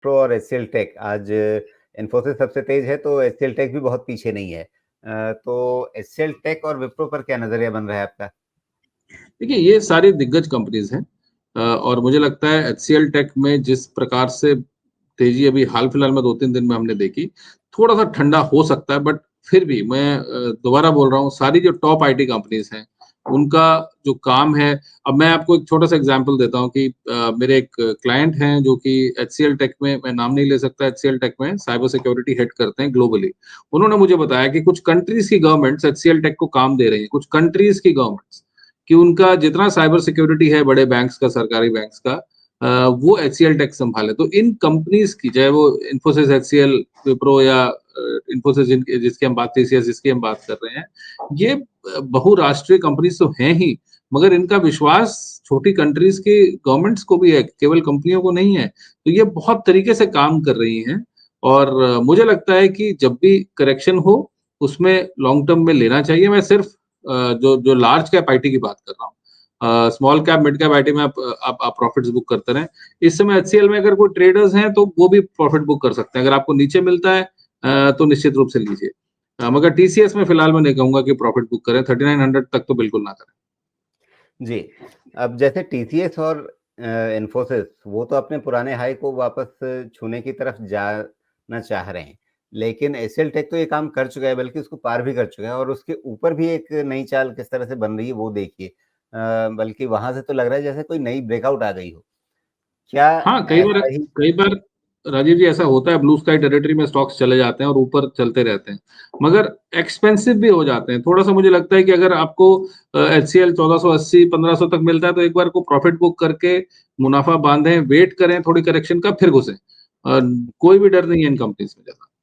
विप्रो और HCL take. आज इन्फोसिस सबसे तेज है तो एचसीएल टेक भी बहुत पीछे नहीं है। तो एचसीएल टेक और विप्रो पर क्या नजरिया बन रहा है आपका? देखिए, ये सारी दिग्गज कंपनीज हैं और मुझे लगता है एचसीएल टेक में जिस प्रकार से तेजी अभी हाल फिलहाल में 2-3 दिन में हमने देखी, थोड़ा-सा ठंडा हो सकता है, बट फिर भी मैं दोबारा बोल रहा हूँ, सारी जो टॉप आईटी कंपनीज हैं, उनका जो काम है। अब मैं आपको एक छोटा-सा एग्जांपल देता हूँ कि मेरे एक क्लाइंट हैं जो कि एचसीएल टेक में, मैं नाम नहीं ले सकता, एचसीएल टेक में साइबर सिक्योरिटी हेड करते हैं ग्लोबली। उन्होंने मुझे बताया कि कुछ कंट्रीज की गवर्नमेंट्स एचसीएल टेक को काम दे रही हैं, कुछ कंट्रीज की गवर्नमेंट्स, कि उनका जितना साइबर सिक्योरिटी है बड़े बैंक्स का, सरकारी बैंक्स का, वो एचसीएल टेक संभाले। तो इन कंपनीज की, चाहे वो इन्फोसिस, एचसीएल, विप्रो या इन्फोसिस जिसकी हम बात, टीसीएस जिसकी हम बात कर रहे हैं, ये बहुराष्ट्रीय कंपनीज तो हैं ही, मगर इनका विश्वास छोटी कंट्रीज के गवर्नमेंट्स को भी है, केवल कंपनियों को नहीं है। तो ये बहुत तरीके से काम कर रही हैं और मुझे लगता है कि जब भी करेक्शन हो, उसमें लॉन्ग टर्म में लेना चाहिए। मैं सिर्फ जो जो लार्ज कैप आईटी की बात कर रहा हूँ, small cap, mid cap IT में आप प्रॉफिट्स बुक करते रहें। इस समय एचसीएल में अगर कोई ट्रेडर्स हैं तो वो भी प्रॉफिट बुक कर सकते हैं। अगर आपको नीचे मिलता है तो निश्चित रूप से लीजिए, मगर टीसीएस में फिलहाल मैं नहीं कहूंगा कि प्रॉफिट बुक करें, 3900 तक तो बिल्कुल ना करें। जी। अब जैसे टीसीएस और इन्फोसिस, वो तो अपने पुराने हाई को वापस छूने की तरफ जाना चाह रहे हैं। लेकिन एचसीएल टेक तो ये काम कर चुका है, बल्कि उसको पार भी कर चुका है और उसके ऊपर भी एक नई चाल किस तरह से बन रही है वो देखिए। बल्कि वहाँ से तो लग रहा है जैसे कोई नई ब्रेकआउट आ गई हो। क्या हाँ, ऐसा ही? कई बार राजीव जी ऐसा होता है, ब्लू स्काई टेरिटरी में स्टॉक्स चले जाते हैं और ऊपर चलते रहते हैं, मगर एक्सपेंसिव भी हो जाते हैं। थोड़ा सा मुझे लगता है कि अगर आपको एचसीएल 1480 1500 तक मिलता है तो एक बार को प्रॉफिट बुक करके मुनाफा बांधें, वेट करें थोड़ी करेक्शन का, फिर घुसें। कोई भी डर नहीं है इन कंपनीज में ज्यादा।